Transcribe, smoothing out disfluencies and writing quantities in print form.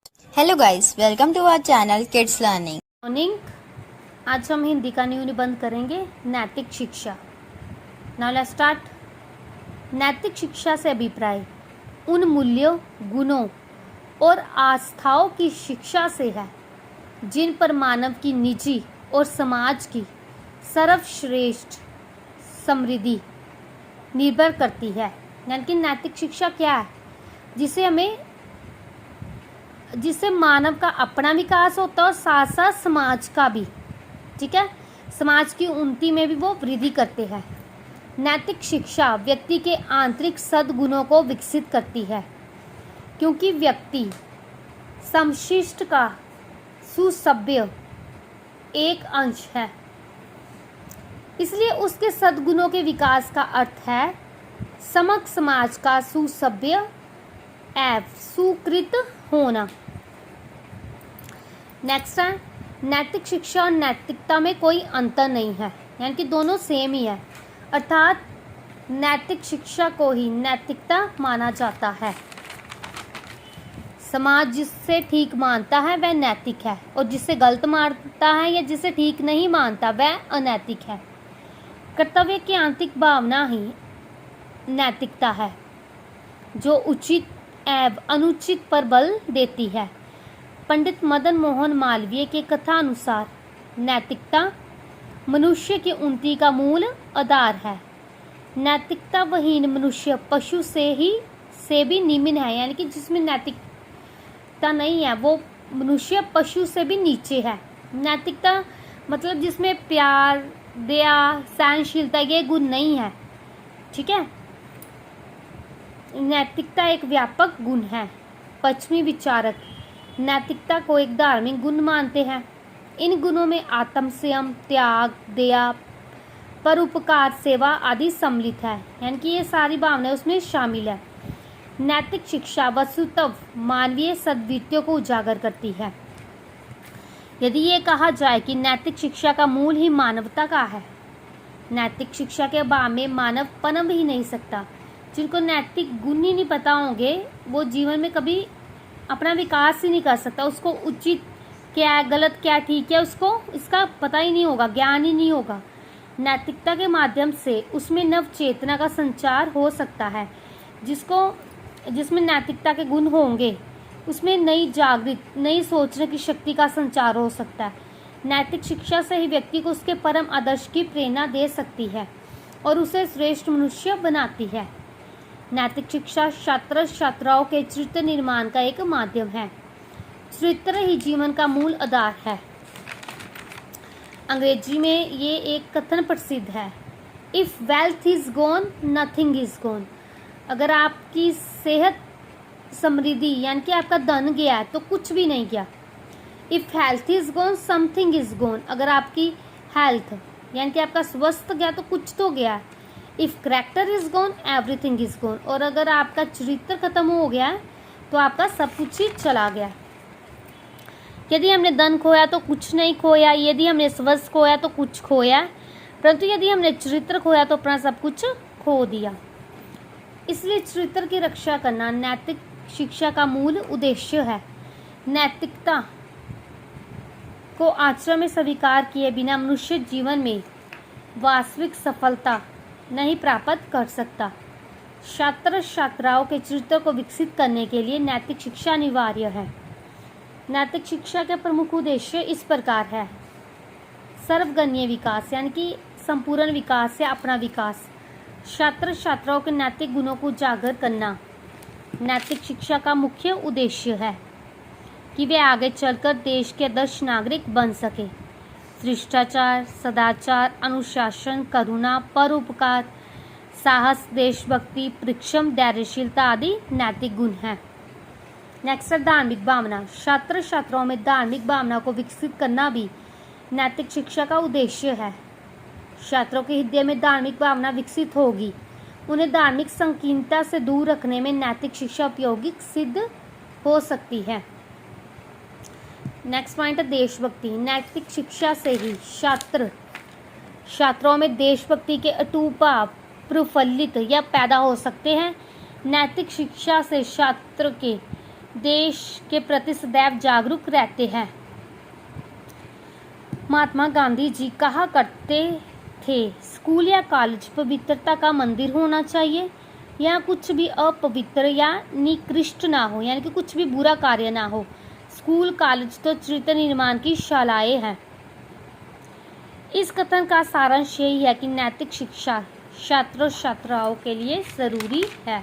Hello guys, welcome to our channel kids learning. Morning. आज हम हिंदी का न्यू निबंध करेंगे नैतिक शिक्षा। Now let's start. नैतिक शिक्षा से अभिप्राय उन मूल्यों, गुणों और आस्थाओं की शिक्षा से है जिन पर मानव की निजी और समाज की सर्वश्रेष्ठ समृद्धि निर्भर करती है। यानी कि नैतिक शिक्षा क्या है? जिससे मानव का अपना विकास होता है और साथ साथ समाज का भी। ठीक है, समाज की उन्नति में भी वो वृद्धि करते हैं। नैतिक शिक्षा व्यक्ति के आंतरिक सद्गुणों को विकसित करती है, क्योंकि व्यक्ति समशिष्ट का सुसभ्य एक अंश है। इसलिए उसके सद्गुणों के विकास का अर्थ है समग्र समाज का सुसभ्य एवं सुकृत होना। नेक्स्ट है, नैतिक शिक्षा और नैतिकता में कोई अंतर नहीं है, यानी कि दोनों सेम ही है। अर्थात नैतिक शिक्षा को ही नैतिकता माना जाता है। समाज जिससे ठीक मानता है वह नैतिक है, और जिससे गलत मानता है या जिसे ठीक नहीं मानता वह अनैतिक है। कर्तव्य की आंतरिक भावना ही नैतिकता है, जो उचित एवं अनुचित पर बल देती है। पंडित मदन मोहन मालवीय के कथानुसार नैतिकता मनुष्य की उन्नति का मूल आधार है। नैतिकता वहीन मनुष्य पशु से भी निम्न है, यानी कि जिसमें नैतिकता नहीं है वो मनुष्य पशु से भी नीचे है। नैतिकता मतलब जिसमें प्यार, दया, सहनशीलता ये गुण नहीं है। ठीक है, नैतिकता एक व्यापक गुण है। पश्चिमी विचारक नैतिकता को एक धार्मिक गुण मानते हैं। इन गुणों में आत्म संयम, त्याग, दया, परोपकार, सेवा आदि सम्मिलित है, यानी कि ये सारी भावनाएं उसमें शामिल है। नैतिक शिक्षा वस्तुतः मानवीय सद्वृत्तियों को उजागर करती है। यदि ये कहा जाए कि नैतिक शिक्षा का मूल ही मानवता का है, नैतिक शिक्षा के अभाव में मानव पनप ही नहीं सकता। जिनको नैतिक गुण ही नहीं पता होंगे वो जीवन में कभी अपना विकास ही नहीं कर सकता। उसको उचित क्या है, गलत क्या, ठीक है, उसको इसका पता ही नहीं होगा, ज्ञान ही नहीं होगा। नैतिकता के माध्यम से उसमें नव चेतना का संचार हो सकता है। जिसमें नैतिकता के गुण होंगे उसमें नई जागृत, नई सोचने की शक्ति का संचार हो सकता है। नैतिक शिक्षा से ही व्यक्ति को उसके परम आदर्श की प्रेरणा दे सकती है और उसे श्रेष्ठ मनुष्य बनाती है। नैतिक शिक्षा छात्र छात्राओं के चरित्र निर्माण का एक माध्यम है। चरित्र ही जीवन का मूल आधार है। अंग्रेजी में ये एक कथन प्रसिद्ध है, if wealth is gone nothing is gone. अगर आपकी सेहत समृद्धि यानी कि आपका धन गया तो कुछ भी नहीं गया। If health is gone something is gone. अगर आपकी हेल्थ यानी कि आपका स्वास्थ्य गया तो कुछ तो गया। If character is gone everything is gone. और अगर आपका चरित्र खत्म हो गया तो आपका सब कुछ ही चला गया। यदि हमने धन खोया तो कुछ नहीं खोया, यदि हमने स्वास्थ्य खोया तो कुछ खोया, परंतु यदि हमने चरित्र खोया तो अपना सब कुछ खो दिया। इसलिए चरित्र की रक्षा करना नैतिक शिक्षा का मूल उद्देश्य है। नैतिकता को आचरण में स्वीकार किए बिना मनुष्य जीवन में वास्तविक सफलता नहीं प्राप्त कर सकता। छात्र छात्राओं के चरित्र को विकसित करने के लिए नैतिक शिक्षा अनिवार्य है। नैतिक शिक्षा के प्रमुख उद्देश्य इस प्रकार है। सर्वगणीय विकास यानी कि संपूर्ण विकास या अपना विकास। छात्र छात्राओं के नैतिक गुणों को उजागर करना नैतिक शिक्षा का मुख्य उद्देश्य है कि वे आगे चलकर देश के आदर्श नागरिक बन सके। शिष्टाचार, सदाचार, अनुशासन, करुणा, परोपकार, साहस, देशभक्ति, परिश्रम, धैर्यशीलता आदि नैतिक गुण हैं। नेक्स्ट है धार्मिक भावना। छात्र छात्राओं में धार्मिक भावना को विकसित करना भी नैतिक शिक्षा का उद्देश्य है। छात्रों के हृदय में धार्मिक भावना विकसित होगी। उन्हें धार्मिक संकीर्णता से दूर रखने में नैतिक शिक्षा उपयोगी सिद्ध हो सकती है। नेक्स्ट पॉइंट है देशभक्ति। नैतिक शिक्षा से ही छात्रों में देशभक्ति के अटूट भाव प्रफुल्लित या पैदा हो सकते हैं। नैतिक शिक्षा से छात्र के देश के प्रति सदैव जागरूक रहते हैं। महात्मा गांधी जी कहा करते थे, स्कूल या कॉलेज पवित्रता का मंदिर होना चाहिए। यहाँ कुछ भी अपवित्र या निकृष्ट ना हो, यानी कि कुछ भी बुरा कार्य ना हो। स्कूल कॉलेज तो चरित्र निर्माण की शालाएं हैं। इस कथन का सारांश यही है कि नैतिक शिक्षा छात्र छात्राओं के लिए जरूरी है।